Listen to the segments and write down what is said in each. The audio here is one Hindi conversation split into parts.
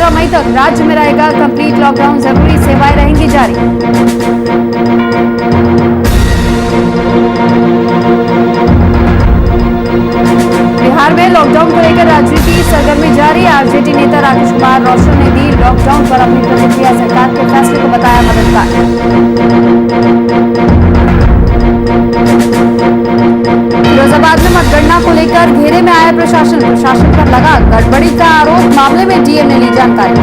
15 मई तक राज्य में रहेगा कंप्लीट लॉकडाउन, जरूरी सेवाएं रहेंगी जारी। बिहार में लॉकडाउन को लेकर राजनीति सरगर्मी जारी। आरजेडी नेता राकेश कुमार रोशन ने दी लॉकडाउन पर अपनी प्रतिक्रिया, सरकार के फैसले को बताया मददगार। फिरोजाबाद में मतगणना को लेकर घेरे में आया प्रशासन पर लगा गड़बड़ी का आरोप, मामले में डीएम ने ली जानकारी।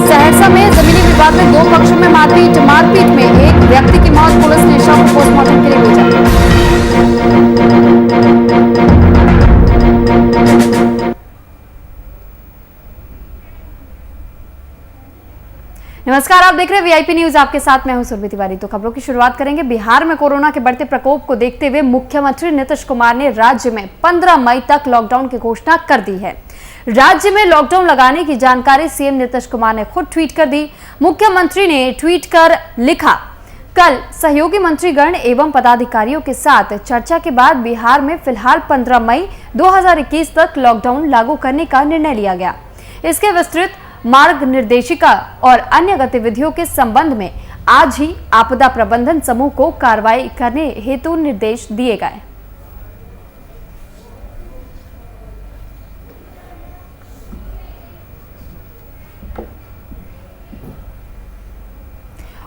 सहरसा में जमीनी विवाद में 2 पक्षों में मारपीट में एक व्यक्ति की मौत, पुलिस ने शव पोस्टमार्टम के लिए भेजा। नमस्कार, आप देख रहे हैं वीआईपी न्यूज, आपके साथ मैं हूं सुरभि तिवारी। तो खबरों की शुरुआत करेंगे। बिहार में कोरोना के बढ़ते प्रकोप को देखते हुए मुख्यमंत्री नीतीश कुमार ने राज्य में 15 मई तक लॉकडाउन की घोषणा कर दी है। राज्य में लॉकडाउन लगाने की जानकारी सीएम नीतीश कुमार ने खुद ट्वीट कर दी। मुख्यमंत्री ने ट्वीट कर लिखा, कल सहयोगी मंत्रीगण एवं पदाधिकारियों के साथ चर्चा के बाद बिहार में फिलहाल 15 मई 2021 तक लॉकडाउन लागू करने का निर्णय लिया गया। इसके विस्तृत मार्ग निर्देशिका और अन्य गतिविधियों के संबंध में आज ही आपदा प्रबंधन समूह को कार्रवाई करने हेतु निर्देश दिए गए।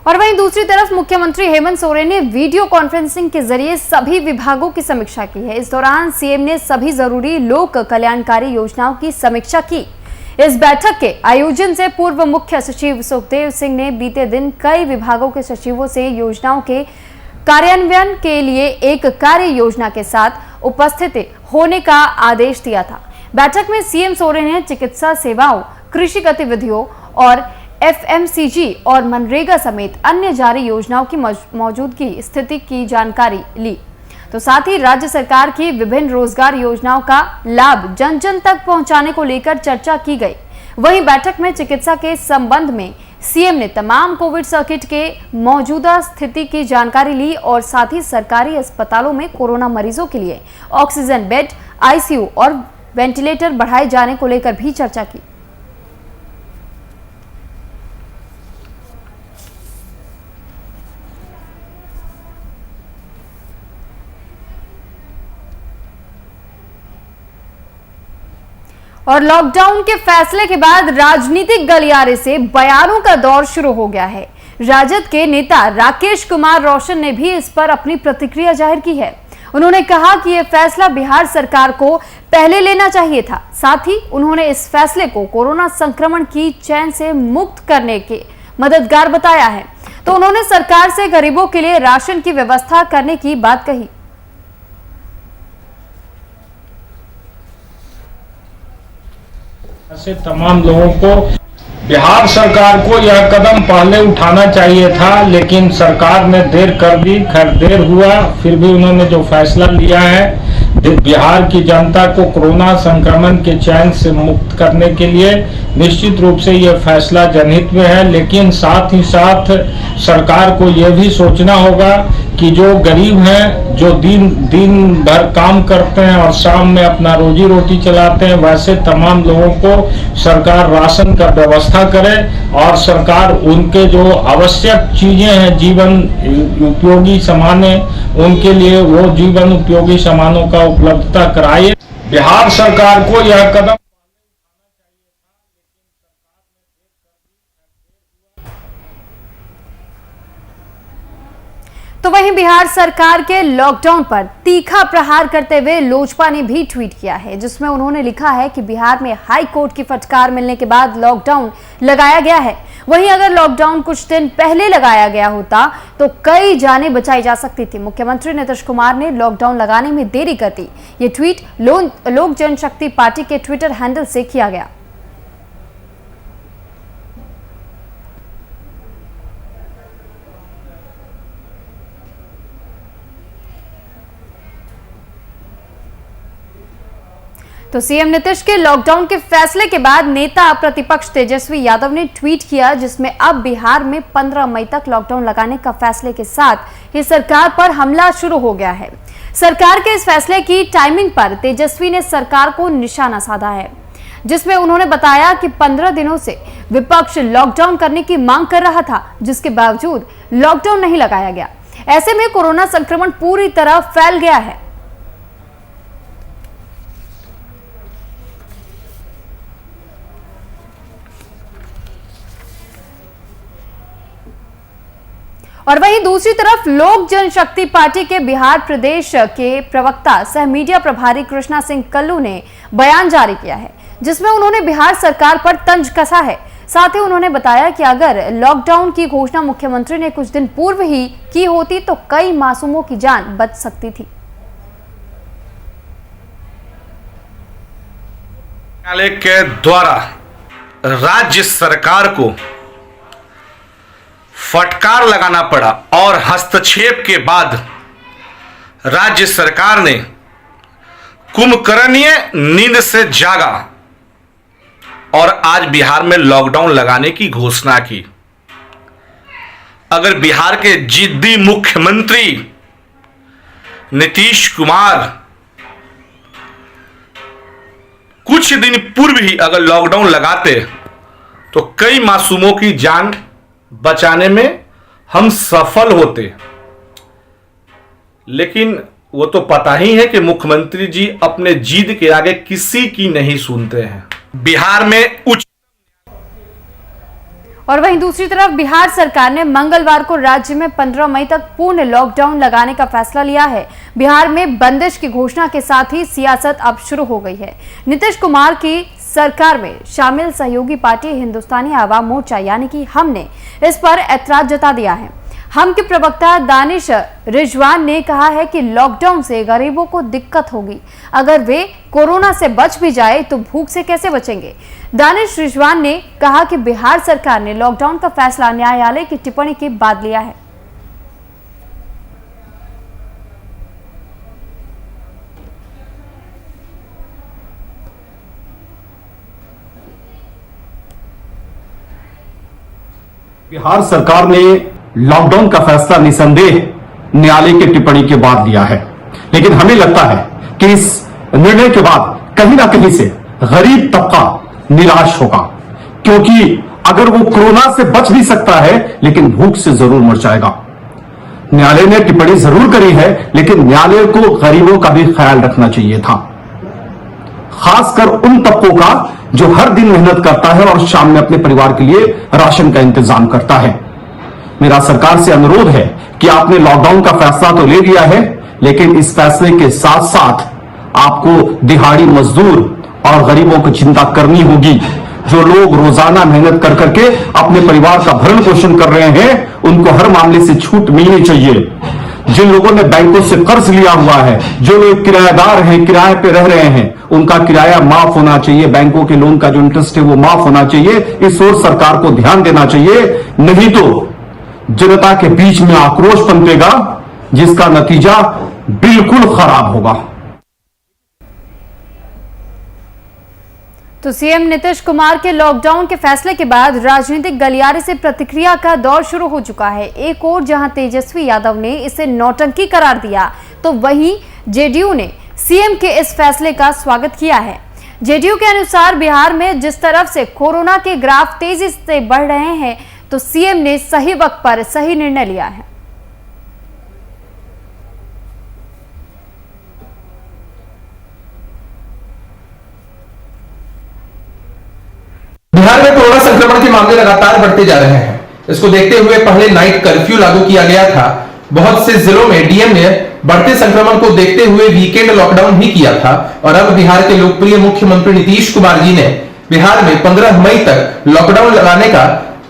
और वहीं दूसरी तरफ मुख्यमंत्री हेमंत सोरेन ने वीडियो कॉन्फ्रेंसिंग के जरिए सभी विभागों की समीक्षा की है। इस दौरान सीएम ने सभी जरूरी लोक कल्याणकारी योजनाओं की समीक्षा की। इस बैठक के आयोजन से पूर्व मुख्य सचिव सुखदेव सिंह ने बीते दिन कई विभागों के सचिवों से योजनाओं के कार्यान्वयन के लिए एक कार्य योजना के साथ उपस्थित होने का आदेश दिया था। बैठक में सीएम सोरेन ने चिकित्सा सेवाओं, कृषि गतिविधियों और एफएमसीजी और मनरेगा समेत अन्य जारी योजनाओं की मौजूदगी स्थिति की जानकारी ली। तो साथ ही राज्य सरकार की विभिन्न रोजगार योजनाओं का लाभ जन जन तक पहुंचाने को लेकर चर्चा की गई। वहीं बैठक में चिकित्सा के संबंध में सीएम ने तमाम कोविड सर्किट के मौजूदा स्थिति की जानकारी ली और साथ ही सरकारी अस्पतालों में कोरोना मरीजों के लिए ऑक्सीजन बेड, आईसीयू और वेंटिलेटर बढ़ाए जाने को लेकर भी चर्चा की। और लॉकडाउन के फैसले के बाद राजनीतिक गलियारे से बयानों का दौर शुरू हो गया है। राजद के नेता राकेश कुमार रोशन ने भी इस पर अपनी प्रतिक्रिया जाहिर की है। उन्होंने कहा कि यह फैसला बिहार सरकार को पहले लेना चाहिए था। साथ ही उन्होंने इस फैसले को कोरोना संक्रमण की चैन से मुक्त करने के मददगार बताया है। तो उन्होंने सरकार से गरीबों के लिए राशन की व्यवस्था करने की बात कही। ऐसे तमाम लोगों को बिहार सरकार को यह कदम पहले उठाना चाहिए था, लेकिन सरकार ने देर कर दी। खैर देर हुआ, फिर भी उन्होंने जो फैसला लिया है बिहार की जनता को कोरोना संक्रमण के चैन से मुक्त करने के लिए, निश्चित रूप से यह फैसला जनहित में है। लेकिन साथ ही साथ सरकार को यह भी सोचना होगा कि जो गरीब हैं, जो दिन भर काम करते हैं और शाम में अपना रोजी रोटी चलाते हैं, वैसे तमाम लोगों को सरकार राशन का व्यवस्था करे और सरकार उनके जो आवश्यक चीजें हैं, जीवन उपयोगी सामानें, उनके लिए वो जीवन उपयोगी सामानों का उपलब्धता कराए। बिहार सरकार को यह कदम तो वहीं बिहार सरकार के लॉकडाउन पर तीखा प्रहार करते हुए लोजपा ने भी ट्वीट किया है, जिसमें उन्होंने लिखा है कि बिहार में हाई कोर्ट की फटकार मिलने के बाद लॉकडाउन लगाया गया है। वहीं अगर लॉकडाउन कुछ दिन पहले लगाया गया होता तो कई जानें बचाई जा सकती थी। मुख्यमंत्री नीतीश कुमार ने लॉकडाउन लगाने में देरी कर दी। ये ट्वीट लोक जनशक्ति पार्टी के ट्विटर हैंडल से किया गया। तो सीएम नीतीश के लॉकडाउन के फैसले के बाद नेता प्रतिपक्ष तेजस्वी यादव ने ट्वीट किया, जिसमें अब बिहार में 15 मई तक लॉकडाउन लगाने का फैसले के साथ ही सरकार पर हमला शुरू हो गया है। सरकार के इस फैसले की टाइमिंग पर तेजस्वी ने सरकार को निशाना साधा है, जिसमें उन्होंने बताया कि 15 दिनों से विपक्ष लॉकडाउन करने की मांग कर रहा था, जिसके बावजूद लॉकडाउन नहीं लगाया गया। ऐसे में कोरोना संक्रमण पूरी तरह फैल गया है। और वहीं दूसरी तरफ लोक जनशक्ति पार्टी के बिहार प्रदेश के प्रवक्ता सह मीडिया प्रभारी कृष्णा सिंह कल्लू ने बयान जारी किया है, जिसमें उन्होंने बिहार सरकार पर तंज कसा है। साथ ही उन्होंने बताया कि अगर लॉकडाउन की घोषणा मुख्यमंत्री ने कुछ दिन पूर्व ही की होती तो कई मासूमों की जान बच सकती थी। न्यायालय के द्वारा राज्य सरकार को फटकार लगाना पड़ा और हस्तक्षेप के बाद राज्य सरकार ने कुंभकर्णीय नींद से जागा और आज बिहार में लॉकडाउन लगाने की घोषणा की। अगर बिहार के जिद्दी मुख्यमंत्री नीतीश कुमार कुछ दिन पूर्व ही अगर लॉकडाउन लगाते तो कई मासूमों की जान बचाने में हम सफल होते, लेकिन वो तो पता ही है कि मुख्यमंत्री जी अपने जिद के आगे किसी की नहीं सुनते हैं। बिहार में उच्च और वहीं दूसरी तरफ बिहार सरकार ने मंगलवार को राज्य में 15 मई तक पूर्ण लॉकडाउन लगाने का फैसला लिया है। बिहार में बंदिश की घोषणा के साथ ही सियासत अब शुरू हो गई है। नीतीश कुमार की सरकार में शामिल सहयोगी पार्टी हिंदुस्तानी आवाम मोर्चा यानी कि हम ने इस पर ऐतराज जता दिया है। हम के प्रवक्ता दानिश रिजवान ने कहा है कि लॉकडाउन से गरीबों को दिक्कत होगी। अगर वे कोरोना से बच भी जाए तो भूख से कैसे बचेंगे। दानिश रिजवान ने कहा कि बिहार सरकार ने लॉकडाउन का फैसला न्यायालय की टिप्पणी के बाद लिया है। बिहार सरकार ने लॉकडाउन का फैसला निसंदेह न्यायालय की टिप्पणी के बाद लिया है, लेकिन हमें लगता है कि इस निर्णय के बाद कहीं ना कहीं से गरीब तबका निराश होगा, क्योंकि अगर वो कोरोना से बच भी सकता है लेकिन भूख से जरूर मर जाएगा। न्यायालय ने टिप्पणी जरूर करी है, लेकिन न्यायालय को गरीबों का भी ख्याल रखना चाहिए था, खासकर उन तबकों का जो हर दिन मेहनत करता है और शाम में अपने परिवार के लिए राशन का इंतजाम करता है। मेरा सरकार से अनुरोध है कि आपने लॉकडाउन का फैसला तो ले लिया है, लेकिन इस फैसले के साथ साथ आपको दिहाड़ी मजदूर और गरीबों की चिंता करनी होगी। जो लोग रोजाना मेहनत कर करके अपने परिवार का भरण पोषण कर रहे हैं, उनको हर मामले से छूट मिलनी चाहिए। जिन लोगों ने बैंकों से कर्ज लिया हुआ है, जो लोग किराएदार हैं, किराए पे रह रहे हैं, उनका किराया माफ होना चाहिए। बैंकों के लोन का जो इंटरेस्ट है वो माफ होना चाहिए। इस ओर सरकार को ध्यान देना चाहिए, नहीं तो जनता के बीच में आक्रोश पनपेगा, जिसका नतीजा बिल्कुल खराब होगा। तो सीएम नीतीश कुमार के लॉकडाउन के फैसले के बाद राजनीतिक गलियारे से प्रतिक्रिया का दौर शुरू हो चुका है। एक ओर जहां तेजस्वी यादव ने इसे नौटंकी करार दिया, तो वहीं जेडीयू ने सीएम के इस फैसले का स्वागत किया है। जेडीयू के अनुसार बिहार में जिस तरफ से कोरोना के ग्राफ तेजी से बढ़ रहे हैं, तो सीएम ने सही वक्त पर सही निर्णय लिया है। बिहार में कोरोना संक्रमण के मामले लगातार बढ़ते जा रहे हैं। इसको देखते हुए पहले नाइट कर्फ्यू लागू किया गया था। बहुत से जिलों में डीएम ने बढ़ते संक्रमण को देखते हुए वीकेंड लॉकडाउन भी किया था और अब बिहार के लोकप्रिय मुख्यमंत्री नीतीश कुमार जी ने बिहार में 15 मई तक लॉकडाउन लगाने का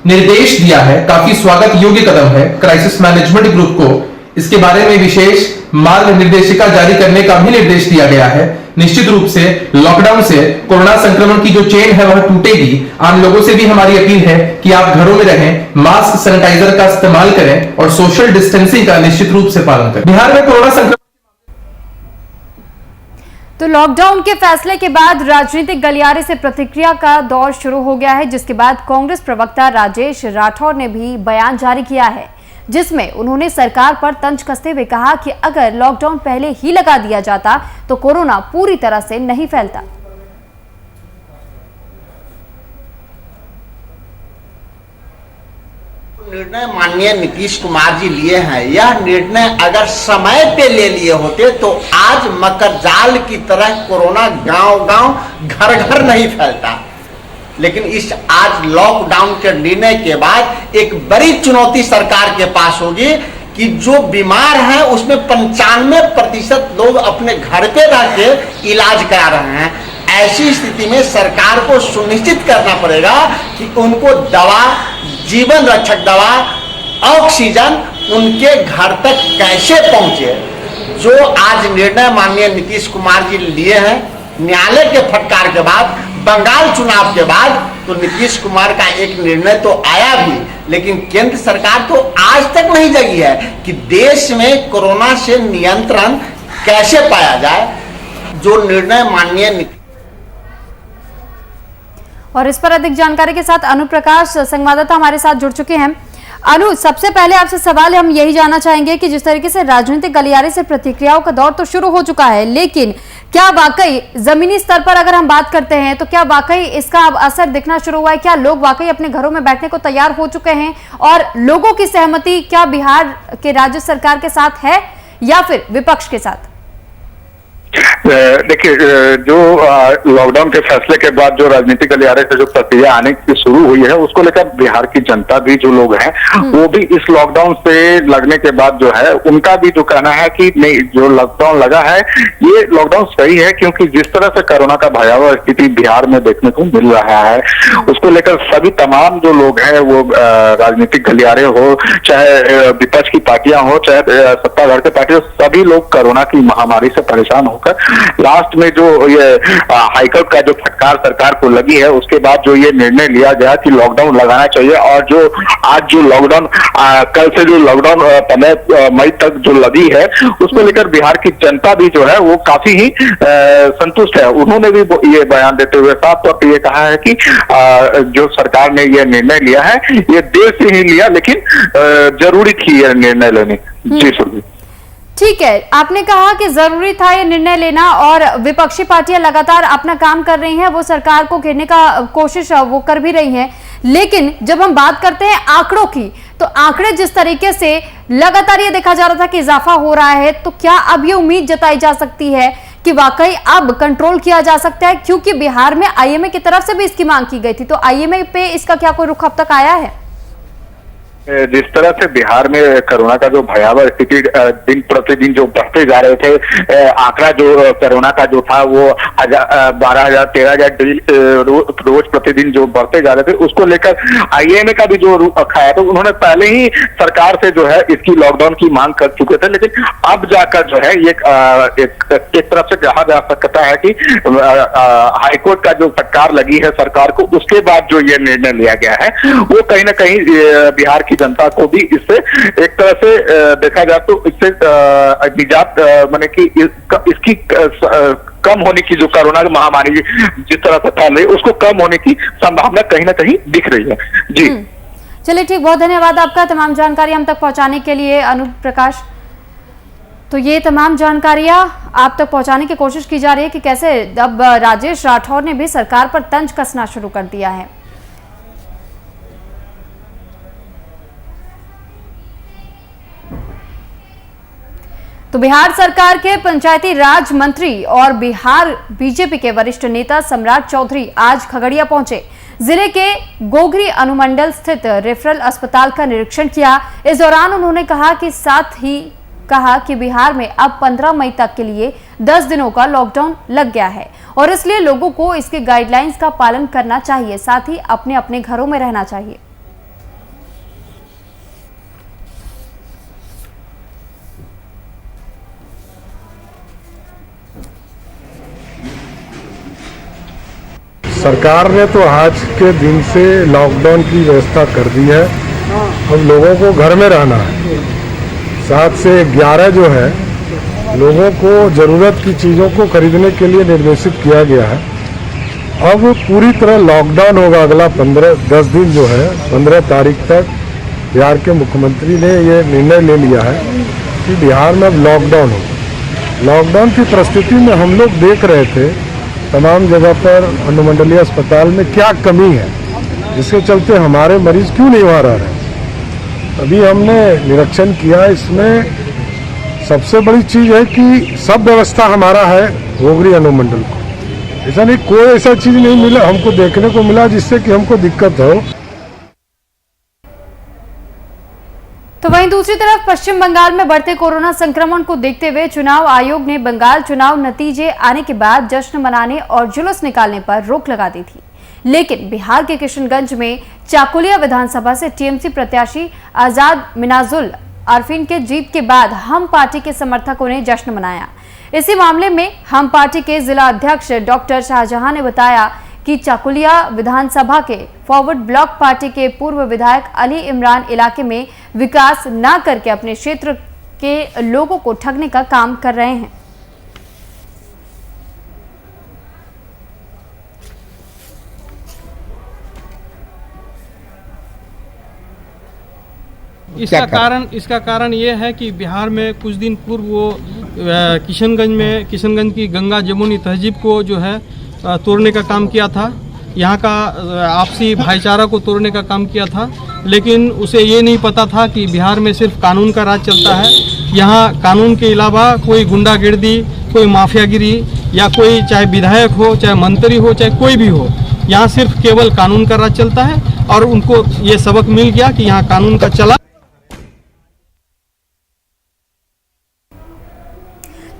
निर्देश दिया है। काफी स्वागत योग्य कदम है। क्राइसिस मैनेजमेंट ग्रुप को इसके बारे में विशेष मार्ग निर्देशिका जारी करने का भी निर्देश दिया गया है। निश्चित रूप से लॉकडाउन से कोरोना संक्रमण की जो चेन है वह टूटेगी। आम लोगों से भी हमारी अपील है कि आप घरों में रहें, मास्क सैनिटाइजर का इस्तेमाल करें और सोशल डिस्टेंसिंग का निश्चित रूप से पालन करें। बिहार में कोरोना संक्रमण तो लॉकडाउन के फैसले के बाद राजनीतिक गलियारे से प्रतिक्रिया का दौर शुरू हो गया है, जिसके बाद कांग्रेस प्रवक्ता राजेश राठौर ने भी बयान जारी किया है, जिसमें उन्होंने सरकार पर तंज कसते हुए कहा कि अगर लॉकडाउन पहले ही लगा दिया जाता तो कोरोना पूरी तरह से नहीं फैलता। निर्णय माननीय नीतीश कुमार जी लिए हैं, यह निर्णय अगर समय पे ले लिए होते तो आज मकर जाल की तरह कोरोना गांव-गांव, घर-घर नहीं फैलता। लेकिन इस आज लॉकडाउन के निर्णय के बाद एक बड़ी चुनौती सरकार के पास होगी कि जो बीमार हैं उसमें 95% लोग अपने घर पे रह के इलाज करा रहे हैं। ऐसी स्थिति में सरकार को सुनिश्चित करना पड़ेगा कि उनको दवा, जीवन रक्षक दवा, ऑक्सीजन उनके घर तक कैसे पहुंचे। जो आज निर्णय माननीय नीतीश कुमार जी लिए हैं न्यायालय के फटकार के बाद, बंगाल चुनाव के बाद, तो नीतीश कुमार का एक निर्णय तो आया भी, लेकिन केंद्र सरकार तो आज तक नहीं जगी है कि देश में कोरोना से नियंत्रण कैसे पाया जाए। जो निर्णय माननीय और इस पर अधिक जानकारी के साथ अनु प्रकाश संवाददाता हमारे साथ जुड़ चुके हैं। अनु, सबसे पहले आपसे सवाल हम यही जानना चाहेंगे कि जिस तरीके से राजनीतिक गलियारे से प्रतिक्रियाओं का दौर तो शुरू हो चुका है, लेकिन क्या वाकई जमीनी स्तर पर अगर हम बात करते हैं तो क्या वाकई इसका अब असर दिखना शुरू हुआ है? क्या लोग वाकई अपने घरों में बैठने को तैयार हो चुके हैं और लोगों की सहमति क्या बिहार के राज्य सरकार के साथ है या फिर विपक्ष के साथ? देखिए, जो लॉकडाउन के फैसले के बाद जो राजनीतिक गलियारे से जो प्रक्रिया आने की शुरू हुई है उसको लेकर बिहार की जनता भी, जो लोग हैं वो भी इस लॉकडाउन से लगने के बाद जो है उनका भी जो कहना है कि नहीं, जो लॉकडाउन लगा है ये लॉकडाउन सही है, क्योंकि जिस तरह से कोरोना का भयावह स्थिति बिहार में देखने को मिल रहा है उसको लेकर सभी तमाम जो लोग हैं वो राजनीतिक गलियारे हो, चाहे विपक्ष की पार्टियां हो, चाहे सत्ताधार की पार्टी हो, सभी लोग कोरोना की महामारी से परेशान हो लास्ट में जो ये हाईकोर्ट का जो फटकार सरकार को लगी है उसके बाद जो ये निर्णय लिया गया कि लॉकडाउन लगाना चाहिए, और जो आज जो लॉकडाउन कल से जो लॉकडाउन 15 मई तक जो लगी है उसको लेकर बिहार की जनता भी जो है वो काफी ही संतुष्ट है। उन्होंने भी ये बयान देते हुए साफ तौर पर ये कहा है कि जो सरकार ने ये निर्णय लिया है ये देर से ही लिया, लेकिन जरूरी थी ये निर्णय लेने। जी सुनिए। ठीक है, आपने कहा कि जरूरी था ये निर्णय लेना और विपक्षी पार्टियां लगातार अपना काम कर रही हैं, वो सरकार को घेरने का कोशिश वो कर भी रही हैं, लेकिन जब हम बात करते हैं आंकड़ों की तो आंकड़े जिस तरीके से लगातार ये देखा जा रहा था कि इजाफा हो रहा है, तो क्या अब ये उम्मीद जताई जा सकती है कि वाकई अब कंट्रोल किया जा सकता है? क्योंकि बिहार में आईएमए की तरफ से भी इसकी मांग की गई थी, तो आईएमए पे इसका क्या कोई रुख अब तक आया है? जिस तरह से बिहार में कोरोना का जो भयावह स्थिति दिन प्रतिदिन जो बढ़ते जा रहे थे, आंकड़ा जो कोरोना का जो था वो 12,000 13,000 रोज प्रतिदिन जो बढ़ते जा रहे थे, उसको लेकर आईएमए का भी जो रुख खाया था, उन्होंने पहले ही सरकार से जो है इसकी लॉकडाउन की मांग कर चुके थे, लेकिन अब जाकर जो है ये एक तरफ से कहा जा सकता है कि हाईकोर्ट का जो फटकार लगी है सरकार को, उसके बाद जो ये निर्णय लिया गया है वो कहीं ना कहीं बिहार की जनता को भी इससे एक तरह से देखा जाए तो इससे निजात माने कि इसकी कम होने की, जो कोरोना महामारी जिस तरह से फैल रही है उसको कम होने की संभावना कहीं ना कहीं दिख रही है। जी चलिए, ठीक, बहुत धन्यवाद आपका तमाम जानकारी हम तक पहुंचाने के लिए अनूप प्रकाश। तो ये तमाम जानकारियां आप तक पहुंचाने की कोशिश की जा रही है कि कैसे अब राजेश राठौर ने भी सरकार पर तंज कसना शुरू कर दिया है। तो बिहार सरकार के पंचायती राज मंत्री और बिहार बीजेपी के वरिष्ठ नेता सम्राट चौधरी आज खगड़िया पहुंचे। जिले के गोगरी अनुमंडल स्थित रेफरल अस्पताल का निरीक्षण किया। इस दौरान उन्होंने कहा कि बिहार में अब 15 मई तक के लिए 10 दिनों का लॉकडाउन लग गया है और इसलिए लोगों को इसके गाइडलाइंस का पालन करना चाहिए, साथ ही अपने अपने घरों में रहना चाहिए। सरकार ने तो आज के दिन से लॉकडाउन की व्यवस्था कर दी है। अब लोगों को घर में रहना है। 7 से 11 जो है लोगों को ज़रूरत की चीज़ों को खरीदने के लिए निर्देशित किया गया है। अब पूरी तरह लॉकडाउन होगा अगला 10 दिन जो है 15 तारीख तक बिहार के मुख्यमंत्री ने ये निर्णय ले लिया है कि बिहार में अब लॉकडाउन हो। लॉकडाउन की परिस्थिति में हम लोग देख रहे थे तमाम जगह पर अनुमंडलीय अस्पताल में क्या कमी है, जिसके चलते हमारे मरीज क्यों नहीं वहाँ रह रहे। अभी हमने निरीक्षण किया, इसमें सबसे बड़ी चीज़ है कि सब व्यवस्था हमारा है गोगरी अनुमंडल को। ऐसा नहीं, कोई ऐसा चीज़ नहीं मिला हमको देखने को मिला जिससे कि हमको दिक्कत हो। तो वहीं दूसरी तरफ पश्चिम बंगाल में बढ़ते कोरोना संक्रमण को देखते हुए चुनाव आयोग ने बंगाल चुनाव नतीजे आने के बाद जश्न मनाने और जुलूस निकालने पर रोक लगा दी थी। लेकिन बिहार के किशनगंज में चाकुलिया विधानसभा से टीएमसी प्रत्याशी आजाद मिनाजुल आरफीन के जीत के बाद हम पार्टी के समर्थकों ने जश्न मनाया। इसी मामले में हम पार्टी के जिला अध्यक्ष डॉक्टर शाहजहां ने बताया कि चाकुलिया विधानसभा के फॉरवर्ड ब्लॉक पार्टी के पूर्व विधायक अली इमरान इलाके में विकास न करके अपने क्षेत्र के लोगों को ठगने का काम कर रहे हैं। इसका कारण ये है कि बिहार में कुछ दिन पूर्व वो किशनगंज की गंगा जमुनी तहजीब को जो है तोड़ने का काम किया था, यहाँ का आपसी भाईचारा को तोड़ने का काम किया था। लेकिन उसे ये नहीं पता था कि बिहार में सिर्फ कानून का राज चलता है। यहाँ कानून के अलावा कोई गुंडागिर्दी, कोई माफियागिरी या कोई चाहे विधायक हो, चाहे मंत्री हो, चाहे कोई भी हो, यहाँ सिर्फ केवल कानून का राज चलता है। और उनको ये सबक मिल गया कि यहाँ कानून का चला।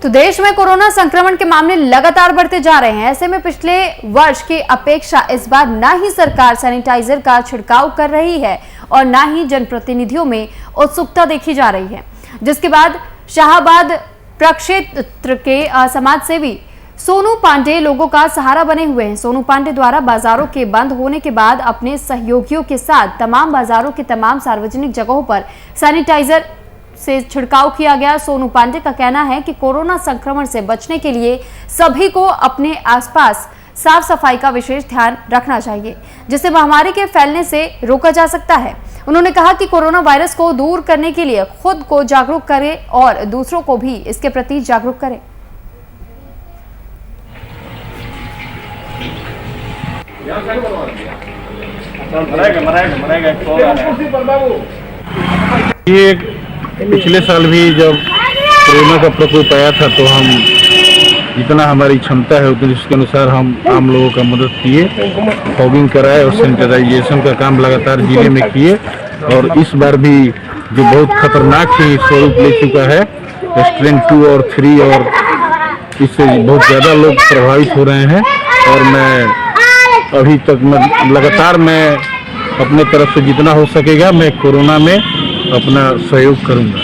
तो देश में कोरोना संक्रमण के मामले लगातार बढ़ते जा रहे हैं। ऐसे में पिछले वर्ष की अपेक्षा इस बार न ही सरकार सैनिटाइजर का छिड़काव कर रही है और न ही जनप्रतिनिधियों में उत्सुकता देखी जा रही है, जिसके बाद शाहबाद प्रक्षेत्र के समाज सेवी सोनू पांडे लोगों का सहारा बने हुए हैं। सोनू पांडे द्वारा बाजारों के बंद होने के बाद अपने सहयोगियों के साथ तमाम बाजारों के तमाम सार्वजनिक जगहों पर सैनिटाइजर से छिड़काव किया गया। सोनू पांडे का कहना है कि कोरोना संक्रमण से बचने के लिए सभी को अपने आसपास साफ सफाई का विशेष ध्यान रखना चाहिए, जिससे महामारी के फैलने से रोका जा सकता है। उन्होंने कहा कि कोरोना वायरस को दूर करने के लिए खुद को जागरूक करें और दूसरों को भी इसके प्रति जागरूक करें। ये पिछले साल भी जब कोरोना का प्रकोप आया था तो हम जितना हमारी क्षमता है उतनी उसके अनुसार हम आम लोगों का मदद किए, फॉगिंग कराए और सैनिटाइजेशन का काम लगातार जिले में किए। और इस बार भी जो बहुत खतरनाक ही स्वरूप ले चुका है स्ट्रेन 2 और 3, और इससे बहुत ज़्यादा लोग प्रभावित हो रहे हैं। और मैं अभी तक लगातार मैं अपने तरफ से जितना हो सकेगा मैं कोरोना में अपना सहयोग करूंगा।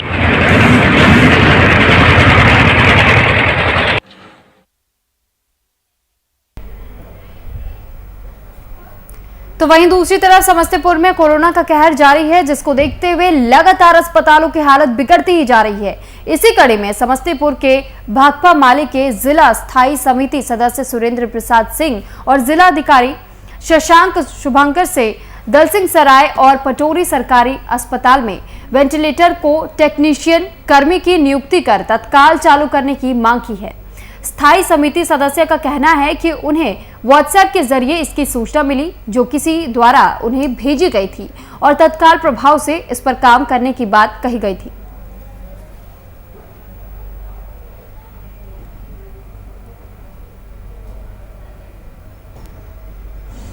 तो वहीं दूसरी तरफ समस्तीपुर में कोरोना का कहर जारी है, जिसको देखते हुए लगातार अस्पतालों की हालत बिगड़ती ही जा रही है। इसी कड़ी में समस्तीपुर के भाकपा माले के जिला स्थायी समिति सदस्य सुरेंद्र प्रसाद सिंह और जिला अधिकारी शशांक शुभंकर से दलसिंह सराय और पटोरी सरकारी अस्पताल में वेंटिलेटर को टेक्नीशियन कर्मी की नियुक्ति कर तत्काल चालू करने की मांग की है। स्थायी समिति सदस्य का कहना है कि उन्हें व्हाट्सएप के जरिए इसकी सूचना मिली, जो किसी द्वारा उन्हें भेजी गई थी और तत्काल प्रभाव से इस पर काम करने की बात कही गई थी।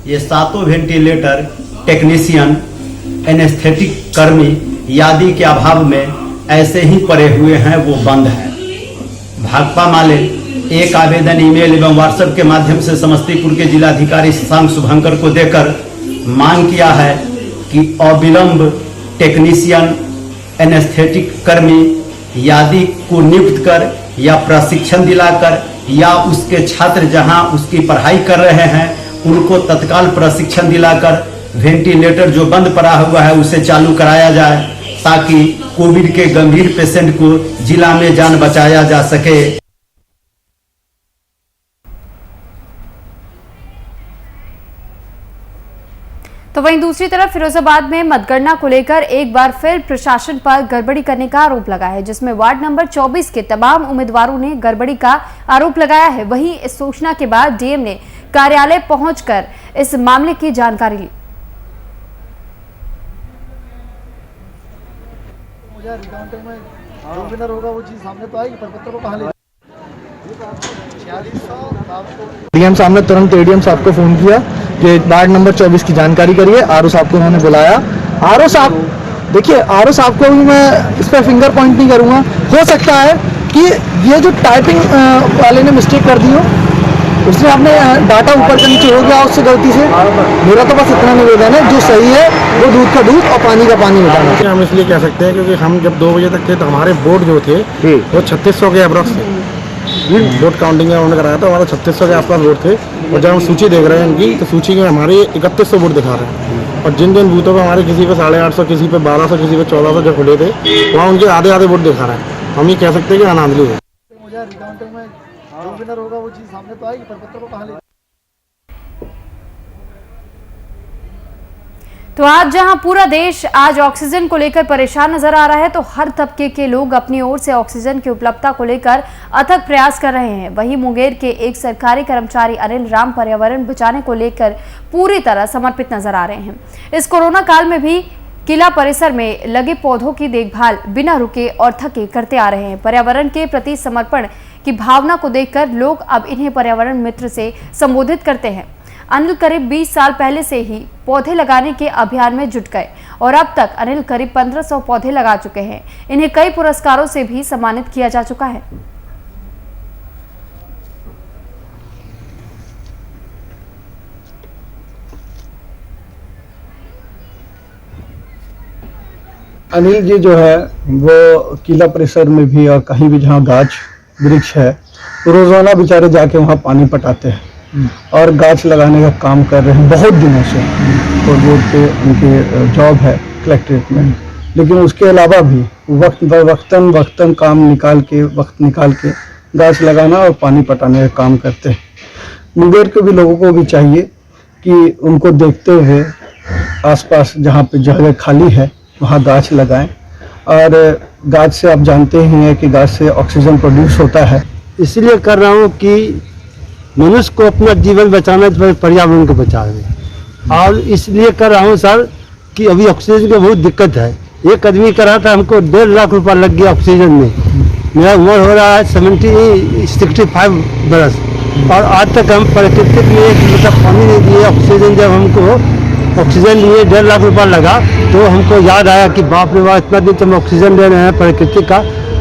ये सातों वेंटिलेटर टेक्नीशियन, एनेस्थेटिक कर्मी आदि के अभाव में ऐसे ही पड़े हुए हैं, वो बंद है। भाकपा माले एक आवेदन ईमेल एवं व्हाट्सएप के माध्यम से समस्तीपुर के जिलाधिकारी शशांक शुभंकर को देकर मांग किया है कि अविलंब टेक्नीशियन, एनेस्थेटिक कर्मी आदि को नियुक्त कर या प्रशिक्षण दिलाकर या उसके छात्र जहां उसकी पढ़ाई कर रहे हैं उनको तत्काल प्रशिक्षण दिलाकर वेंटिलेटर जो बंद पड़ा हुआ है उसे चालू कराया जाए, ताकि कोविड के गंभीर पेशेंट को जिला में जान बचाया जा सके। तो वहीं दूसरी तरफ फिरोजाबाद में मतगणना को लेकर एक बार फिर प्रशासन पर गड़बड़ी करने का आरोप लगा है, जिसमें वार्ड नंबर 24 के तमाम उम्मीदवारों ने गड़बड़ी का आरोप लगाया है। वहीं इस सूचना के बाद डीएम ने कार्यालय पहुंचकर इस मामले की जानकारी ली। विनर होगा वो चीज सामने तो आएगी, प्रपत्र को कहां ले डीएम साहब ने तुरंत एडीएम साहब को फोन किया कि वार्ड नंबर 24 की जानकारी करिए। आरओ साहब को उन्होंने बुलाया। आरओ साहब, देखिए आरओ साहब को भी मैं इस पर फिंगर पॉइंट नहीं करूंगा। हो सकता है कि ये जो टाइपिंग वाले ने मिस्टेक कर दी हो, उसने अपने डाटा ऊपर से नीचे हो गया उससे गलती से। मेरा तो बस इतना निवेदन है, जो सही है वो दूध का दूध और पानी का पानी हो जाना चाहिए। हम इसलिए कह सकते हैं क्योंकि हम जब 2 बजे तक थे तो हमारे वोट जो थे वो 3600 के अप्रॉक्स थे। वोट काउंटिंग उन्होंने कराया था, हमारा 3600 के आसपास वोट थे। और जब हम सूची देख रहे हैं इनकी, तो सूची में हमारे 3100 वोट दिखा रहे हैं। और जिन जिन बूथों पर हमारे किसी पे 850, किसी पे 1200, किसी पे 1400 जो खुले थे, वहाँ उनके आधे वोट दिखा रहे हैं। हम ये कह सकते हैं कि अनादली है। विनर होगा वो चीज सामने तो आएगी, प्रपत्र को कहां ले। तो आज जहां पूरा देश आज ऑक्सीजन को लेकर परेशान नजर आ रहा है, तो हर तबके के लोग अपनी ओर से ऑक्सीजन की उपलब्धता को लेकर अथक प्रयास कर रहे हैं। वहीं मुंगेर के एक सरकारी कर्मचारी अनिल राम पर्यावरण बचाने को लेकर पूरी तरह समर्पित नजर आ रहे हैं। इस कोरोना काल में भी किला परिसर में लगे पौधों की देखभाल बिना रुके और थके करते आ रहे हैं। पर्यावरण के प्रति समर्पण की भावना को देखकर लोग अब इन्हें पर्यावरण मित्र से संबोधित करते हैं। अनिल करीब 20 साल पहले से ही पौधे लगाने के अभियान में जुट गए और अब तक अनिल करीब 1500 पौधे लगा चुके हैं। इन्हें कई पुरस्कारों से भी सम्मानित किया जा चुका है। अनिल जी जो है वो किला परिसर में भी और कहीं भी जहाँ गाछ वृक्ष है, रोजाना बेचारे जाके वहाँ पानी पटाते हैं और गाछ लगाने का काम कर रहे हैं बहुत दिनों से। तो रोड पे उनके जॉब है कलेक्ट्रेट में, लेकिन उसके अलावा भी वक्तन काम वक्त निकाल के गाछ लगाना और पानी पटाने का काम करते हैं। मुंगेर के भी लोगों को भी चाहिए कि उनको देखते हुए आसपास जहाँ पे जगह खाली है वहाँ गाछ लगाएं। और गाछ से आप जानते ही हैं कि गाछ से ऑक्सीजन प्रोड्यूस होता है। इसलिए कर रहा हूँ कि मनुष्य को अपना जीवन बचाना है, पर्यावरण को बचाना। और इसलिए कर रहा हूँ सर कि अभी ऑक्सीजन की बहुत दिक्कत है। एक आदमी करा था, हमको 1.5 लाख रुपया लग गया ऑक्सीजन में। मेरा उम्र हो रहा है 65 बरस और आज तक हम प्राकृतिक में 1 लीटर पानी नहीं दिए। ऑक्सीजन जब हमको ऑक्सीजन लिए 1.5 लाख रुपया लगा तो हमको याद आया कि बाप रे बाप, इतना दिन तो हम ऑक्सीजन ले रहे हैं प्राकृतिक का,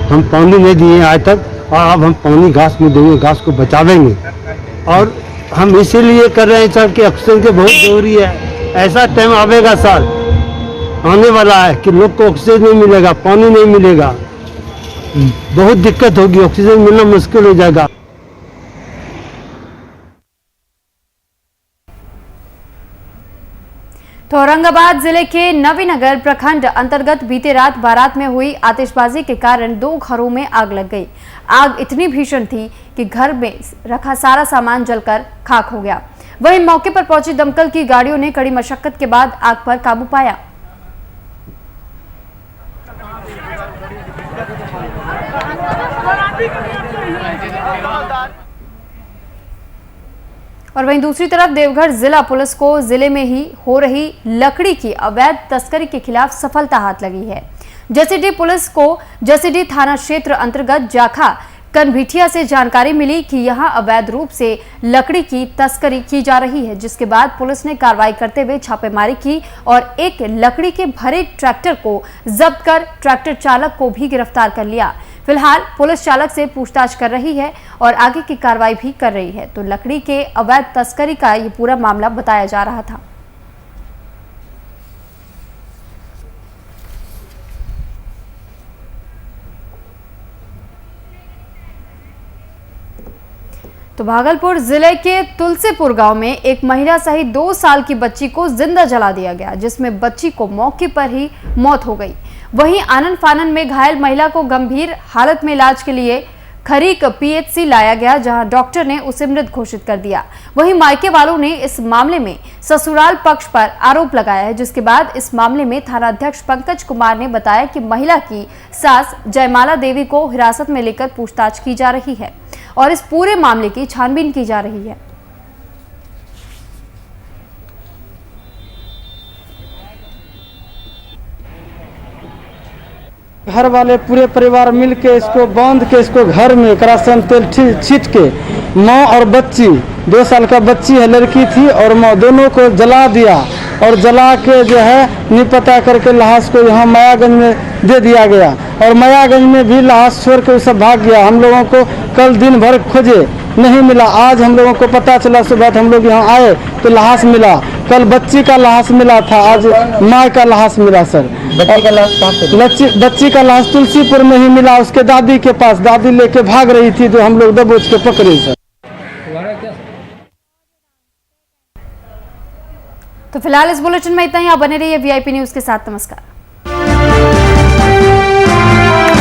हम पानी नहीं दिए आज तक। और अब हम पानी घास में देंगे, घास को बचावेंगे। और हम इसीलिए कर रहे हैं सर कि ऑक्सीजन की बहुत जरूरी है। ऐसा टाइम आवेगा सर, आने वाला है कि लोग को ऑक्सीजन नहीं मिलेगा, पानी नहीं मिलेगा, बहुत दिक्कत होगी, ऑक्सीजन मिलना मुश्किल हो जाएगा। तो औरंगाबाद जिले के नवीनगर प्रखंड अंतर्गत बीते रात बारात में हुई आतिशबाजी के कारण 2 घरों में आग लग गई। आग इतनी भीषण थी कि घर में रखा सारा सामान जलकर खाक हो गया। वहीं मौके पर पहुंची दमकल की गाड़ियों ने कड़ी मशक्कत के बाद आग पर काबू पाया। और वहीं दूसरी तरफ देवघर जिला पुलिस को जिले में ही हो रही लकड़ी की अवैध तस्करी के खिलाफ सफलता हाथ लगी है। जसीडीह पुलिस को जसीडीह थाना क्षेत्र अंतर्गत जाखा कनभिठिया से जानकारी मिली कि यहां अवैध रूप से लकड़ी की तस्करी की जा रही है, जिसके बाद पुलिस ने कार्रवाई करते हुए छापेमारी की और एक लकड़ी के भरे ट्रैक्टर को जब्त कर ट्रैक्टर चालक को भी गिरफ्तार कर लिया। फिलहाल पुलिस चालक से पूछताछ कर रही है और आगे की कार्रवाई भी कर रही है। तो लकड़ी के अवैध तस्करी का ये पूरा मामला बताया जा रहा था। तो भागलपुर जिले के तुलसीपुर गांव में एक महिला सहित 2 साल की बच्ची को जिंदा जला दिया गया, जिसमें बच्ची को मौके पर ही मौत हो गई। वहीं आनन फानन में घायल महिला को गंभीर हालत में इलाज के लिए खरीक पीएचसी लाया गया, जहां डॉक्टर ने उसे मृत घोषित कर दिया। वहीं मायके वालों ने इस मामले में ससुराल पक्ष पर आरोप लगाया है, जिसके बाद इस मामले में थानाध्यक्ष पंकज कुमार ने बताया कि महिला की सास जयमाला देवी को हिरासत में लेकर पूछताछ की जा रही है और इस पूरे मामले की छानबीन की जा रही है। घर वाले पूरे परिवार मिल के इसको बांध के इसको घर में केरोसिन तेल छीट के माँ और बच्ची 2 साल का बच्ची है, लड़की थी, और माँ दोनों को जला दिया और जला के जो है निपटा करके लाश को यहाँ मायागंज में दे दिया गया और मायागंज में भी लाश छोड़ के वो सब भाग गया। हम लोगों को कल दिन भर खोजे नहीं मिला, आज हम लोगों को पता चला, सुबह हम लोग यहाँ आए तो लाश मिला। कल बच्ची का लाश मिला था, आज माँ का लाश मिला। सर बच्ची का लाश कहाँ पे? बच्ची का लाश तुलसीपुर में ही मिला, उसके दादी के पास। दादी लेके भाग रही थी तो हम लोग दबोच के पकड़े। सर तो फिलहाल इस बुलेटिन में इतना ही। आप बने रहिए VIP न्यूज के साथ। नमस्कार।